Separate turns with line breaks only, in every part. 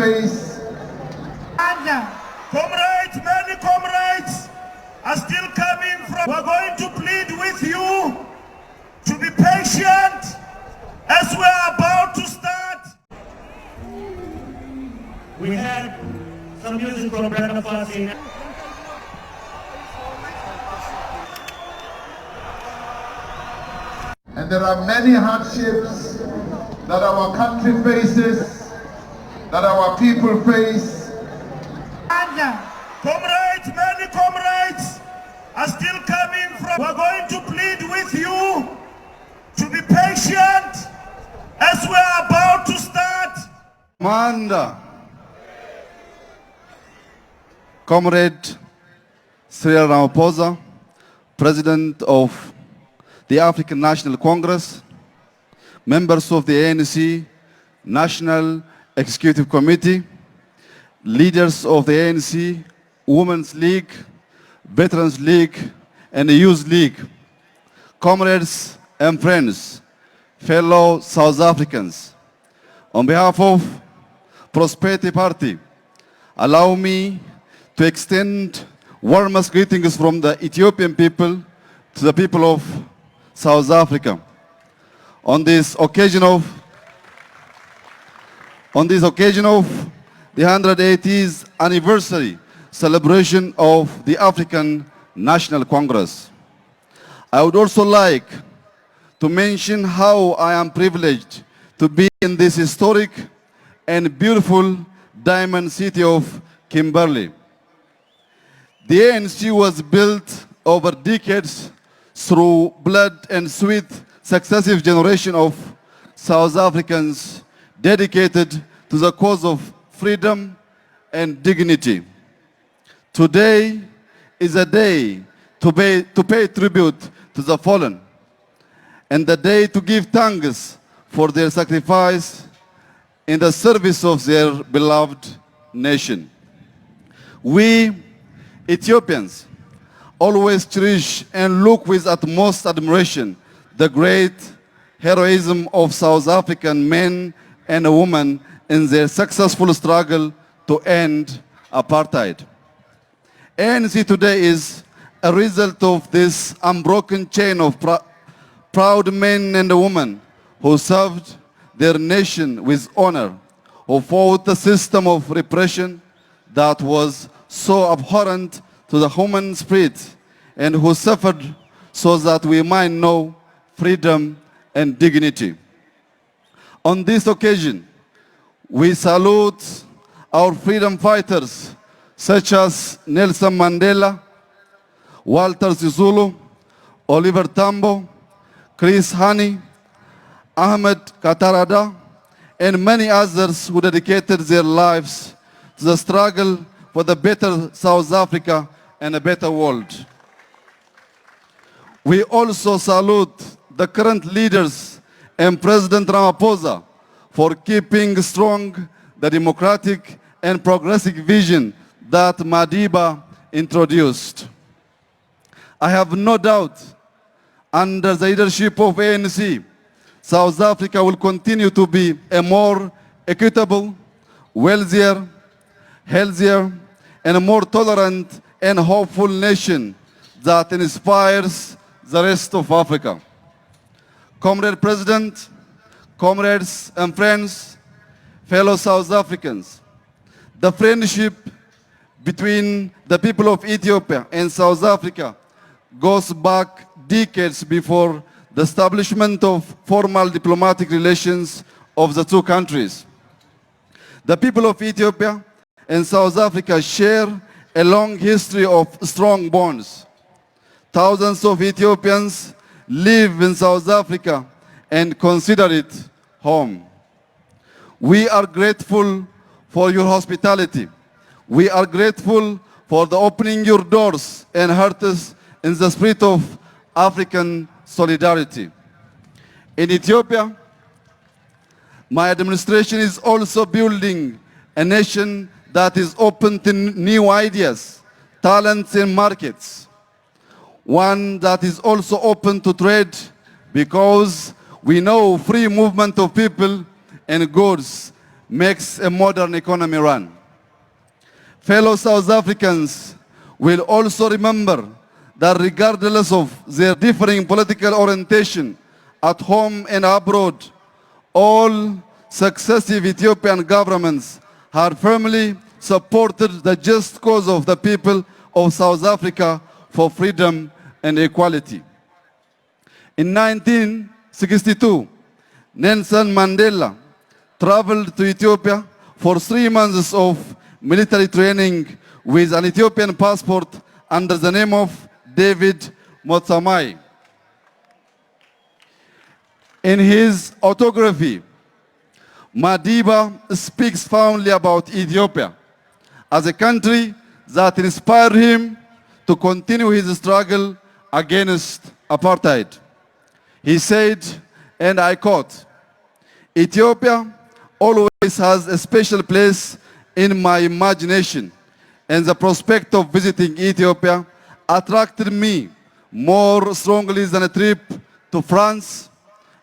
face.
And comrades, many comrades are still coming from. We're going to plead with you to be patient as we're about to start.
We had some music from Brother Fasting.
And there are many hardships that our country faces, that our people face.
And comrades, many comrades are still coming from. We're going to plead with you to be patient as we're about to start.
Commander, Comrade Cyril Ramaphosa, President of the African National Congress, members of the ANC National Executive Committee, leaders of the ANC Women's League, Veterans League, and the Youth League, comrades and friends, fellow South Africans, on behalf of Prosperity Party, allow me to extend warmest greetings from the Ethiopian people to the people of South Africa. On this occasion of the 180th anniversary celebration of the African National Congress. I would also like to mention how I am privileged to be in this historic and beautiful diamond city of Kimberley. The ANC was built over decades through blood and sweat, successive generation of South Africans dedicated to the cause of freedom and dignity. Today is a day to pay tribute to the fallen, and the day to give thanks for their sacrifice in the service of their beloved nation. We Ethiopians always cherish and look with utmost admiration the great heroism of South African men and women in their successful struggle to end apartheid. ANC today is a result of this unbroken chain of proud men and women who served their nation with honor, who fought the system of repression that was so abhorrent to the human spirit, and who suffered so that we might know freedom and dignity. On this occasion, we salute our freedom fighters such as Nelson Mandela, Walter Sisulu, Oliver Tambo, Chris Hani, Ahmed Katarada, and many others who dedicated their lives to the struggle for the better South Africa and a better world. We also salute the current leaders and President Ramaphosa for keeping strong the democratic and progressive vision that Madiba introduced. I have no doubt, under the leadership of ANC, South Africa will continue to be a more equitable, wealthier, healthier, and a more tolerant and hopeful nation that inspires the rest of Africa. Comrade President, comrades and friends, fellow South Africans, the friendship between the people of Ethiopia and South Africa goes back decades before the establishment of formal diplomatic relations of the two countries. The people of Ethiopia and South Africa share a long history of strong bonds. Thousands of Ethiopians live in South Africa and consider it home. We are grateful for your hospitality. We are grateful for the opening your doors and hearts in the spirit of African solidarity. In Ethiopia, my administration is also building a nation that is open to new ideas, talents, and markets. One that is also open to trade, because we know free movement of people and goods makes a modern economy run. Fellow South Africans will also remember that regardless of their differing political orientation at home and abroad, all successive Ethiopian governments have firmly supported the just cause of the people of South Africa for freedom and equality. In 1962, Nelson Mandela traveled to Ethiopia for 3 months of military training with an Ethiopian passport under the name of David Motsamai. In his autobiography, Madiba speaks fondly about Ethiopia as a country that inspired him to continue his struggle against apartheid. He said, and I quote, "Ethiopia always has a special place in my imagination, and the prospect of visiting Ethiopia attracted me more strongly than a trip to France,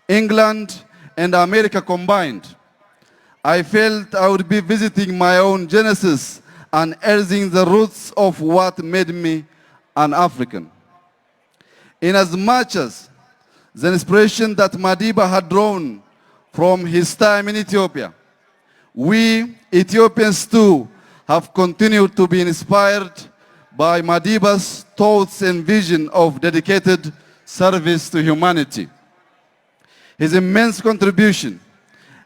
England, and America combined. I felt I would be visiting my own genesis and earthing the roots of what made me an African." Inasmuch as the inspiration that Madiba had drawn from his time in Ethiopia, we Ethiopians too have continued to be inspired by Madiba's thoughts and vision of dedicated service to humanity. His immense contribution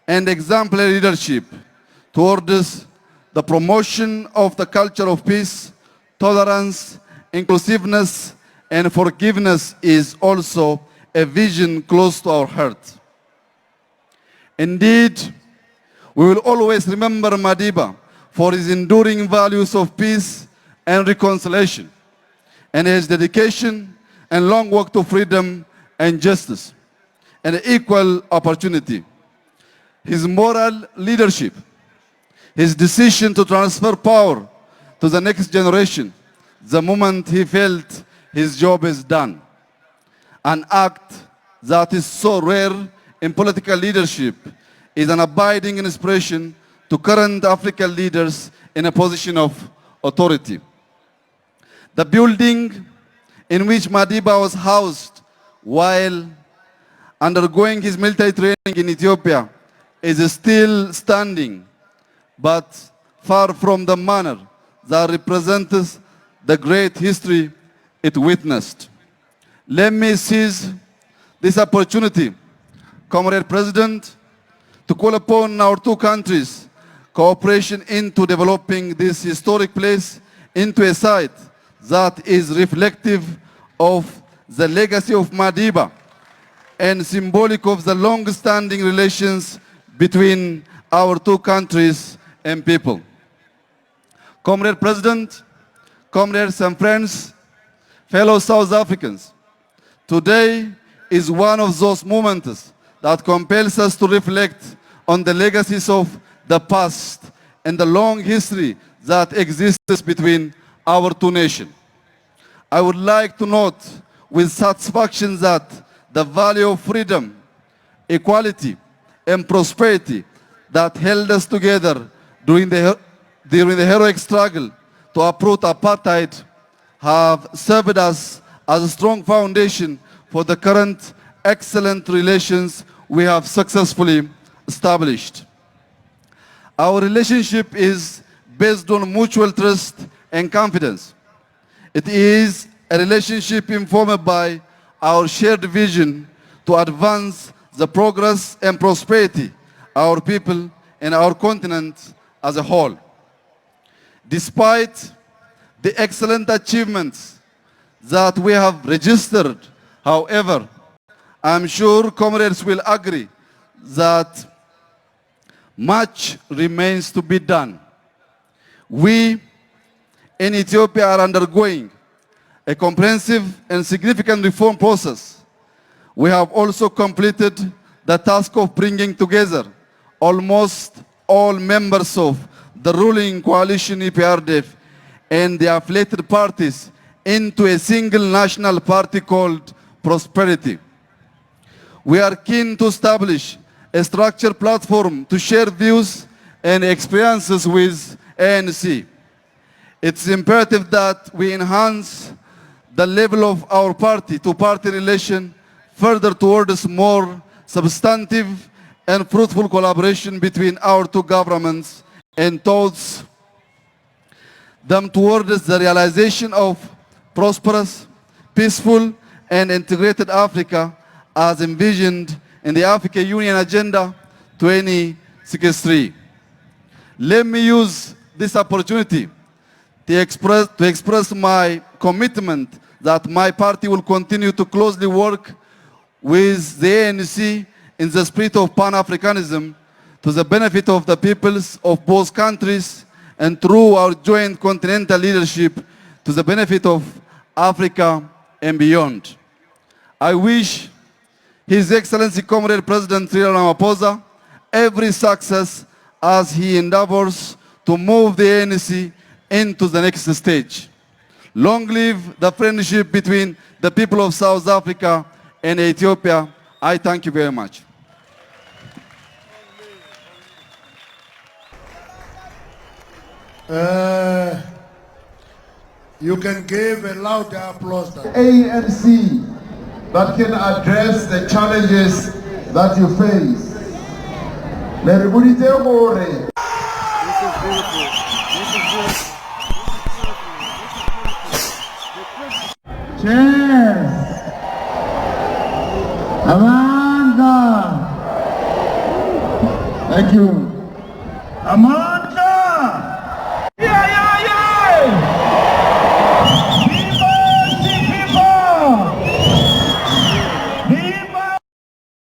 and exemplary leadership towards the promotion of the culture of peace, tolerance, inclusiveness, and forgiveness is also a vision close to our heart. Indeed, we will always remember Madiba for his enduring values of peace and reconciliation, and his dedication and long work to freedom and justice and equal opportunity. His moral leadership, his decision to transfer power to the next generation the moment he felt his job is done, an act that is so rare in political leadership, is an abiding inspiration to current African leaders in a position of authority. The building in which Madiba was housed while undergoing his military training in Ethiopia is still standing, but far from the manner that represents the great history it witnessed. Let me seize this opportunity, Comrade President, to call upon our two countries' cooperation into developing this historic place into a site that is reflective of the legacy of Madiba and symbolic of the long-standing relations between our two countries and people. Comrade President, comrades and friends, fellow South Africans, today is one of those moments that compels us to reflect on the legacies of the past and the long history that exists between our two nations. I would like to note with satisfaction that the value of freedom, equality, and prosperity that held us together during the heroic struggle to uproot apartheid have served us as a strong foundation for the current excellent relations we have successfully established. Our relationship is based on mutual trust and confidence. It is a relationship informed by our shared vision to advance the progress and prosperity of our people and our continent as a whole. Despite the excellent achievements that we have registered, however, I'm sure comrades will agree that much remains to be done. We in Ethiopia are undergoing a comprehensive and significant reform process. We have also completed the task of bringing together almost all members of the ruling coalition EPRDF and the affiliated parties into a single national party called Prosperity. We are keen to establish a structured platform to share views and experiences with ANC. It's imperative that we enhance the level of our party-to-party relation further towards more substantive and fruitful collaboration between our two governments and towards them towards the realization of prosperous, peaceful, and integrated Africa as envisioned in the Africa Union Agenda 2063. Let me use this opportunity to express my commitment that my party will continue to closely work with the ANC in the spirit of Pan-Africanism to the benefit of the peoples of both countries and through our joint continental leadership to the benefit of Africa and beyond. I wish His Excellency Comrade President Cyril Ramaphosa every success as he endeavors to move the ANC into the next stage. Long live the friendship between the people of South Africa and Ethiopia. I thank you very much.
You can give a loud applause.
ANC that can address the challenges that you face. Everybody take over.
This is beautiful. This is beautiful.
Cheers. Amanda. Thank you.
Amanda.